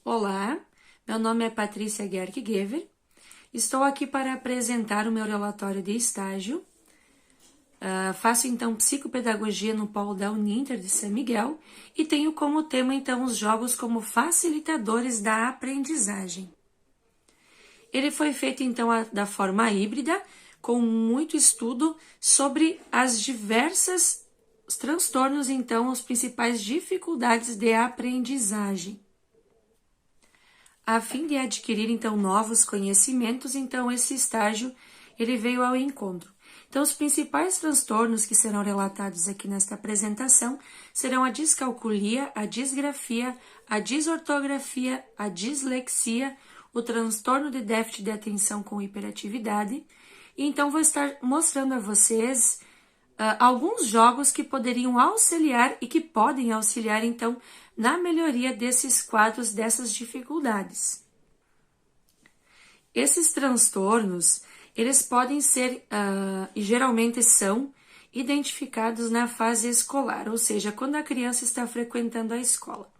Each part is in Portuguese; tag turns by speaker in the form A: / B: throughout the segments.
A: Olá, meu nome é Patrícia Gerg-Gever. Estou aqui para apresentar o meu relatório de estágio. Faço então psicopedagogia no polo da Uninter de São Miguel e tenho como tema então os jogos como facilitadores da aprendizagem. Ele foi feito então da forma híbrida, com muito estudo sobre as diversas transtornos, então as principais dificuldades de aprendizagem. A fim de adquirir, então, novos conhecimentos, então, esse estágio, ele veio ao encontro. Então, os principais transtornos que serão relatados aqui nesta apresentação serão a descalculia, a disgrafia, a desortografia, a dislexia, o transtorno de déficit de atenção com hiperatividade. E, então, vou estar mostrando a vocês alguns jogos que poderiam auxiliar e que podem auxiliar, então, na melhoria desses quadros, dessas dificuldades. Esses transtornos, eles podem ser, e geralmente são, identificados na fase escolar, ou seja, quando a criança está frequentando a escola.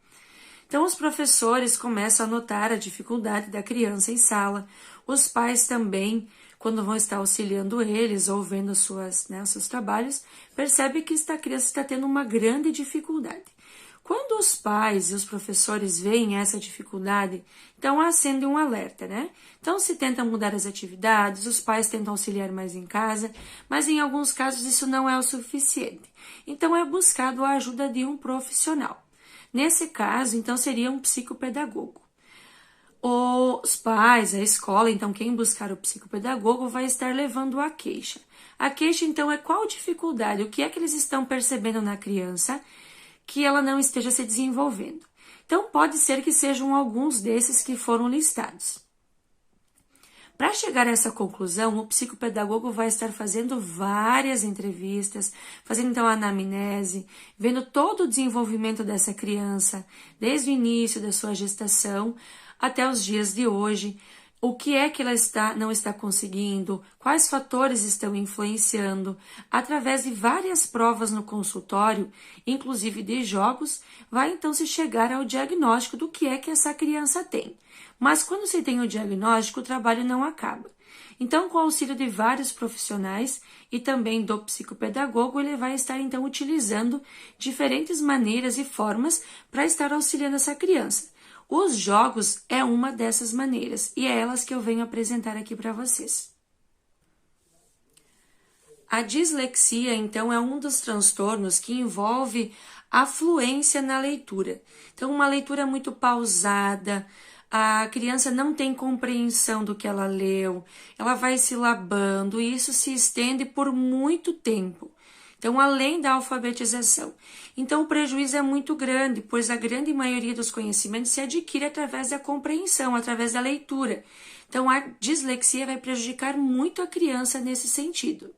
A: Então, os professores começam a notar a dificuldade da criança em sala, os pais também, quando vão estar auxiliando eles ou vendo seus trabalhos, percebem que esta criança está tendo uma grande dificuldade. Quando os pais e os professores veem essa dificuldade, então acende um alerta, né? Então se tenta mudar as atividades, os pais tentam auxiliar mais em casa, mas em alguns casos isso não é o suficiente. Então é buscado a ajuda de um profissional. Nesse caso, então seria um psicopedagogo. Os pais, a escola, então quem buscar o psicopedagogo vai estar levando a queixa. A queixa, então, é qual dificuldade, o que é que eles estão percebendo na criança que ela não esteja se desenvolvendo. Então, pode ser que sejam alguns desses que foram listados. Para chegar a essa conclusão, o psicopedagogo vai estar fazendo várias entrevistas, fazendo então a anamnese, vendo todo o desenvolvimento dessa criança, desde o início da sua gestação até os dias de hoje, o que é que ela não está conseguindo, quais fatores estão influenciando. Através de várias provas no consultório, inclusive de jogos, vai então se chegar ao diagnóstico do que é que essa criança tem. Mas quando se tem o diagnóstico, o trabalho não acaba. Então, com o auxílio de vários profissionais e também do psicopedagogo, ele vai estar então utilizando diferentes maneiras e formas para estar auxiliando essa criança. Os jogos é uma dessas maneiras e é elas que eu venho apresentar aqui para vocês. A dislexia, então, é um dos transtornos que envolve a fluência na leitura. Então, uma leitura muito pausada, a criança não tem compreensão do que ela leu, ela vai silabando e isso se estende por muito tempo. Então, além da alfabetização. Então, o prejuízo é muito grande, pois a grande maioria dos conhecimentos se adquire através da compreensão, através da leitura. Então, a dislexia vai prejudicar muito a criança nesse sentido.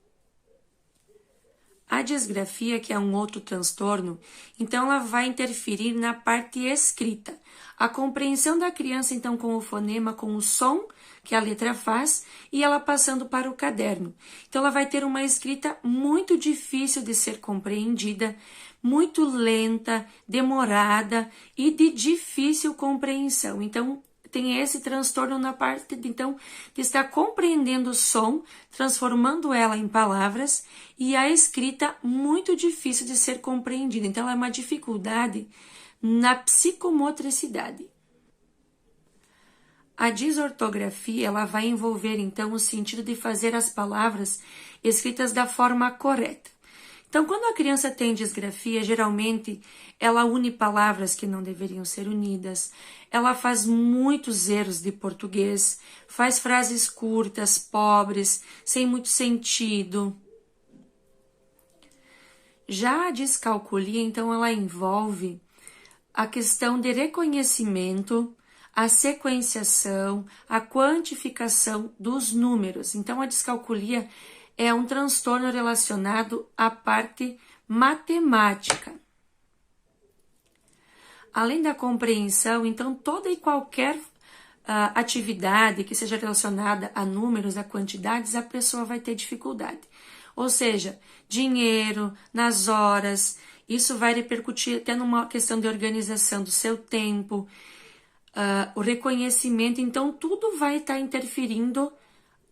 A: A disgrafia, que é um outro transtorno, então ela vai interferir na parte escrita. A compreensão da criança, então, com o fonema, com o som que a letra faz, e ela passando para o caderno. Então, ela vai ter uma escrita muito difícil de ser compreendida, muito lenta, demorada e de difícil compreensão. Então, tem esse transtorno na parte, então, de estar compreendendo o som, transformando ela em palavras, e a escrita muito difícil de ser compreendida. Então, ela é uma dificuldade na psicomotricidade. A desortografia, ela vai envolver, então, o sentido de fazer as palavras escritas da forma correta. Então, quando a criança tem disgrafia, geralmente ela une palavras que não deveriam ser unidas, ela faz muitos erros de português, faz frases curtas, pobres, sem muito sentido. Já a descalculia, então, ela envolve a questão de reconhecimento, a sequenciação, a quantificação dos números. Então, a descalculia é um transtorno relacionado à parte matemática. Além da compreensão, então, toda e qualquer atividade que seja relacionada a números, a quantidades, a pessoa vai ter dificuldade. Ou seja, dinheiro, nas horas, isso vai repercutir até numa questão de organização do seu tempo. o reconhecimento, então tudo vai estar interferindo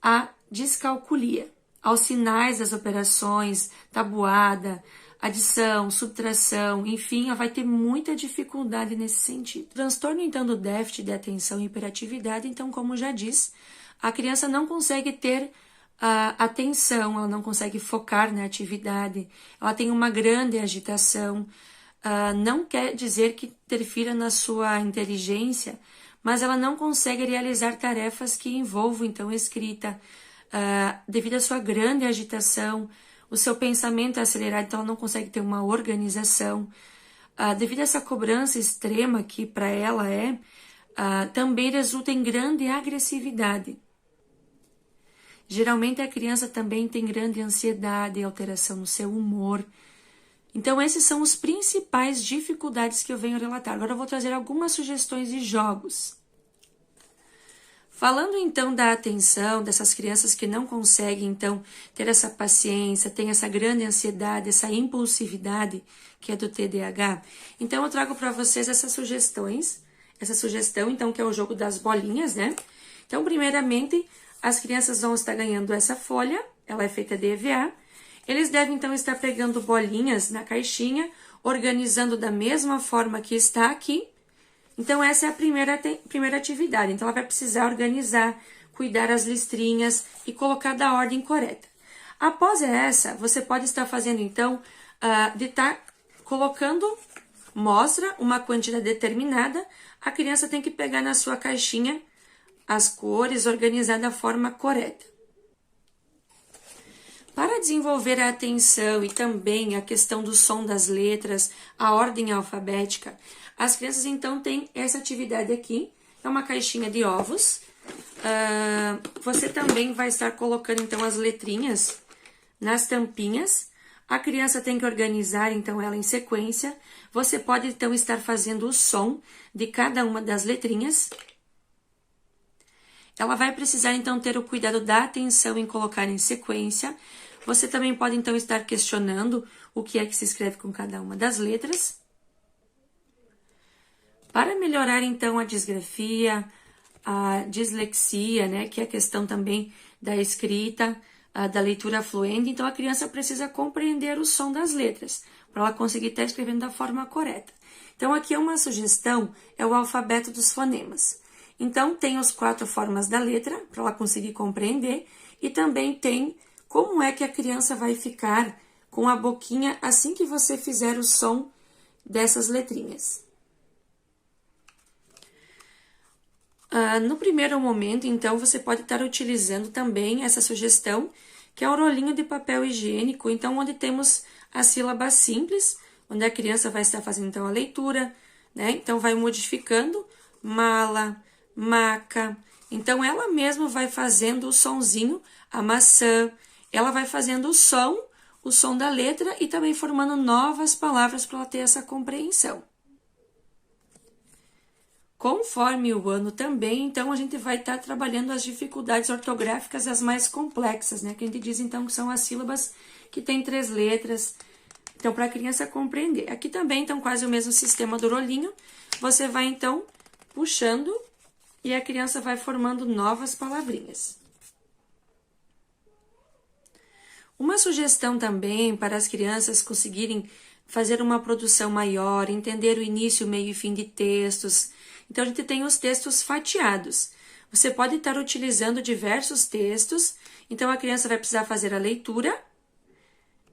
A: a descalculia, aos sinais das operações, tabuada, adição, subtração, enfim, ela vai ter muita dificuldade nesse sentido. Transtorno, então, do déficit de atenção e hiperatividade, então, como já diz, a criança não consegue ter atenção, ela não consegue focar na atividade, ela tem uma grande agitação, não quer dizer que interfira na sua inteligência, mas ela não consegue realizar tarefas que envolvam, então, escrita, devido à sua grande agitação, o seu pensamento é acelerado, então ela não consegue ter uma organização. Devido a essa cobrança extrema que para ela também resulta em grande agressividade. Geralmente a criança também tem grande ansiedade e alteração no seu humor. Então esses são os principais dificuldades que eu venho relatar. Agora eu vou trazer algumas sugestões de jogos. Falando então da atenção dessas crianças que não conseguem então ter essa paciência, tem essa grande ansiedade, essa impulsividade que é do TDAH, então eu trago para vocês essa sugestão então que é o jogo das bolinhas, né? Então primeiramente as crianças vão estar ganhando essa folha, ela é feita de EVA, eles devem então estar pegando bolinhas na caixinha, organizando da mesma forma que está aqui. Então, essa é a primeira atividade. Então, ela vai precisar organizar, cuidar as listrinhas e colocar da ordem correta. Após essa, você pode estar fazendo, então, de estar colocando, mostra uma quantidade determinada, a criança tem que pegar na sua caixinha as cores, organizar da forma correta. Para desenvolver a atenção e também a questão do som das letras, a ordem alfabética, as crianças então têm essa atividade aqui, é uma caixinha de ovos. Você também vai estar colocando então as letrinhas nas tampinhas. A criança tem que organizar então ela em sequência. Você pode então estar fazendo o som de cada uma das letrinhas. Ela vai precisar então ter o cuidado da atenção em colocar em sequência. Você também pode então estar questionando o que é que se escreve com cada uma das letras. Para melhorar, então, a disgrafia, a dislexia, né, que é a questão também da escrita, da leitura fluente, então a criança precisa compreender o som das letras, para ela conseguir estar escrevendo da forma correta. Então, aqui é uma sugestão, é o alfabeto dos fonemas. Então, tem as 4 formas da letra, para ela conseguir compreender, e também tem como é que a criança vai ficar com a boquinha assim que você fizer o som dessas letrinhas. No primeiro momento, então, você pode estar utilizando também essa sugestão, que é o rolinho de papel higiênico, então, onde temos as sílabas simples, onde a criança vai estar fazendo, então, a leitura, né? Então, vai modificando, mala, maca. Então, ela mesma vai fazendo o sonzinho, a maçã, ela vai fazendo o som da letra e também formando novas palavras para ela ter essa compreensão. Conforme o ano também, então, a gente vai estar trabalhando as dificuldades ortográficas, as mais complexas, né? Que a gente diz, então, que são as sílabas que têm 3 letras, então, para a criança compreender. Aqui também, então, quase o mesmo sistema do rolinho, você vai, então, puxando e a criança vai formando novas palavrinhas. Uma sugestão também para as crianças conseguirem fazer uma produção maior, entender o início, meio e fim de textos. Então, a gente tem os textos fatiados. Você pode estar utilizando diversos textos, então a criança vai precisar fazer a leitura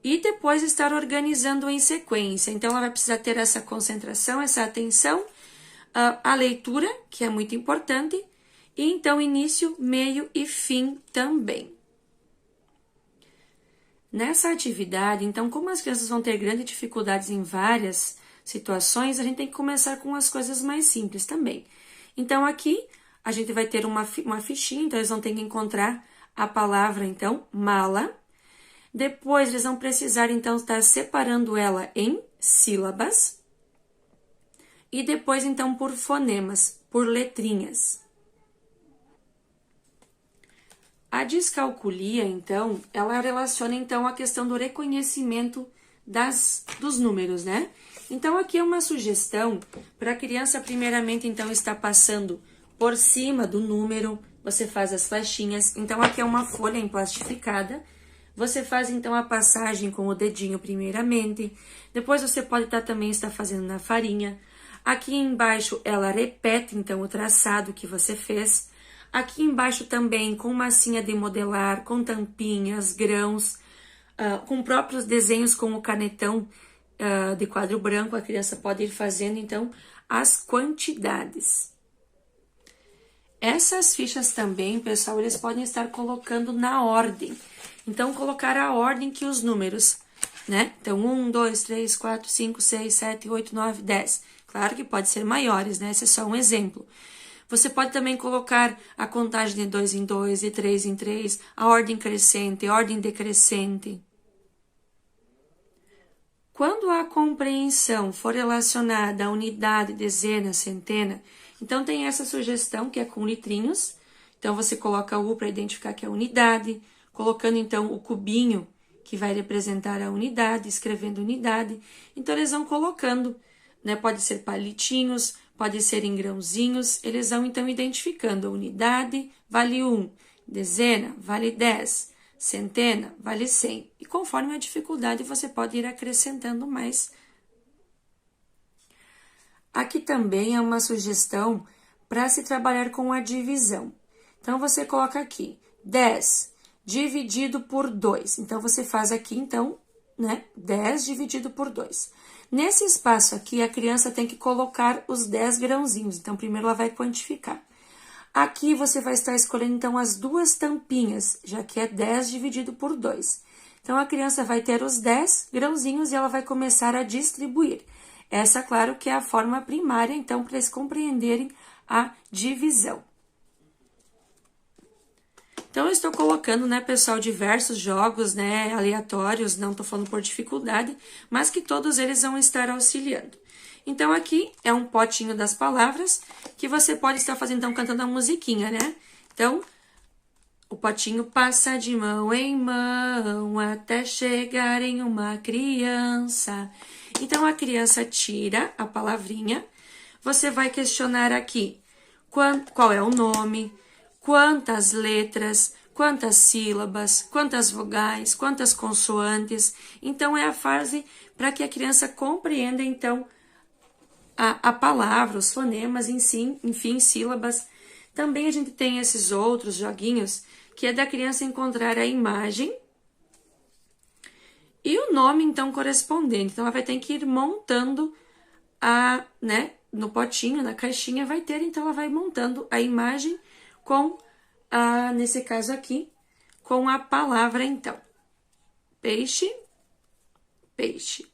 A: e depois estar organizando em sequência. Então, ela vai precisar ter essa concentração, essa atenção, a leitura, que é muito importante, e então início, meio e fim também. Nessa atividade, então, como as crianças vão ter grandes dificuldades em várias situações, a gente tem que começar com as coisas mais simples também. Então, aqui, a gente vai ter uma fichinha, então eles vão ter que encontrar a palavra, então, mala. Depois, eles vão precisar, então, estar separando ela em sílabas. E depois, então, por fonemas, por letrinhas. A descalculia, então, ela relaciona, então, a questão do reconhecimento dos números, né? Então, aqui é uma sugestão para a criança, primeiramente, então, estar passando por cima do número, você faz as flechinhas. Então, aqui é uma folha emplastificada. Você faz, então, a passagem com o dedinho primeiramente. Depois, você pode também estar fazendo na farinha. Aqui embaixo, ela repete, então, o traçado que você fez. Aqui embaixo também, com massinha de modelar, com tampinhas, grãos, com próprios desenhos com o canetão de quadro branco, a criança pode ir fazendo, então, as quantidades. Essas fichas também, pessoal, eles podem estar colocando na ordem. Então, colocar a ordem que os números, né? Então, 1, 2, 3, 4, 5, 6, 7, 8, 9, 10. Claro que pode ser maiores, né? Esse é só um exemplo. Você pode também colocar a contagem de 2 em 2, de 3 em 3, a ordem crescente, a ordem decrescente. Quando a compreensão for relacionada à unidade, dezena, centena, então tem essa sugestão que é com litrinhos. Então, você coloca U para identificar que é a unidade, colocando então o cubinho que vai representar a unidade, escrevendo unidade. Então, eles vão colocando, né? Pode ser palitinhos, pode ser em grãozinhos. Eles vão então identificando a unidade, vale 1, dezena, vale 10, centena, vale 100. E conforme a dificuldade, você pode ir acrescentando mais. Aqui também é uma sugestão para se trabalhar com a divisão. Então, você coloca aqui 10 dividido por 2. Então, você faz aqui, então, né, 10 dividido por 2. Nesse espaço aqui, a criança tem que colocar os 10 grãozinhos. Então, primeiro ela vai quantificar. Aqui, você vai estar escolhendo, então, as duas tampinhas, já que é 10 dividido por 2. Então, a criança vai ter os 10 grãozinhos e ela vai começar a distribuir. Essa, claro, que é a forma primária, então, para eles compreenderem a divisão. Então, eu estou colocando, né, pessoal, diversos jogos, né, aleatórios, não estou falando por dificuldade, mas que todos eles vão estar auxiliando. Então, aqui é um potinho das palavras, que você pode estar fazendo, então, cantando a musiquinha, né? Então, o potinho passa de mão em mão até chegar em uma criança. Então, a criança tira a palavrinha, você vai questionar aqui qual é o nome, quantas letras, quantas sílabas, quantas vogais, quantas consoantes. Então, é a fase para que a criança compreenda, então, a palavra, os fonemas, enfim, sílabas. Também a gente tem esses outros joguinhos, que é da criança encontrar a imagem e o nome, então, correspondente. Então, ela vai ter que ir montando né, no potinho, na caixinha, vai ter, então, ela vai montando a imagem com, nesse caso aqui, com a palavra, então. Peixe, peixe.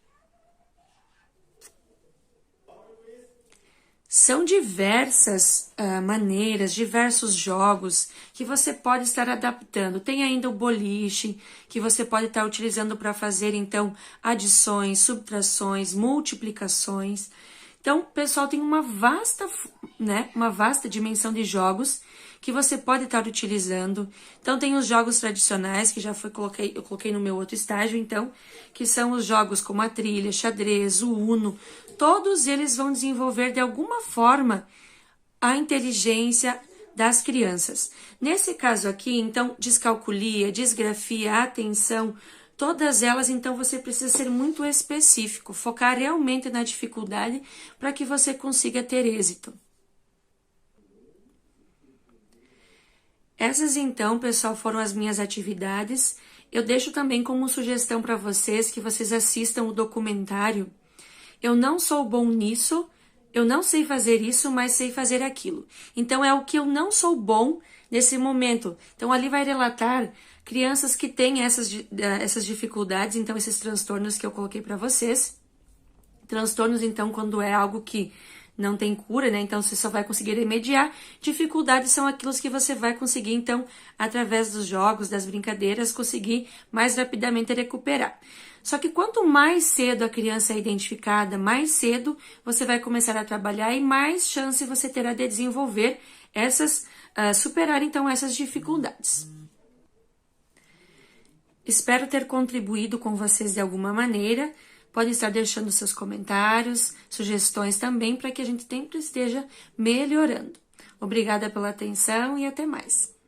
A: São diversas maneiras, diversos jogos que você pode estar adaptando. Tem ainda o boliche, que você pode estar utilizando para fazer, então, adições, subtrações, multiplicações. Então, pessoal, tem uma vasta dimensão de jogos que você pode estar utilizando. Então, tem os jogos tradicionais, que eu coloquei no meu outro estágio, então, que são os jogos como a trilha, xadrez, o Uno. Todos eles vão desenvolver, de alguma forma, a inteligência das crianças. Nesse caso aqui, então, descalculia, disgrafia, atenção, todas elas, então, você precisa ser muito específico, focar realmente na dificuldade para que você consiga ter êxito. Essas, então, pessoal, foram as minhas atividades. Eu deixo também como sugestão para vocês que vocês assistam o documentário Eu Não Sou Bom Nisso, Eu Não Sei Fazer Isso, Mas Sei Fazer Aquilo. Então, é o que eu não sou bom nesse momento. Então, ali vai relatar crianças que têm essas dificuldades, então, esses transtornos que eu coloquei para vocês. Transtornos, então, quando é algo que não tem cura, né? Então, você só vai conseguir remediar. Dificuldades são aquilo que você vai conseguir, então, através dos jogos, das brincadeiras, conseguir mais rapidamente recuperar. Só que quanto mais cedo a criança é identificada, mais cedo você vai começar a trabalhar e mais chance você terá de desenvolver superar, então, essas dificuldades. Espero ter contribuído com vocês de alguma maneira. Podem estar deixando seus comentários, sugestões também, para que a gente sempre esteja melhorando. Obrigada pela atenção e até mais.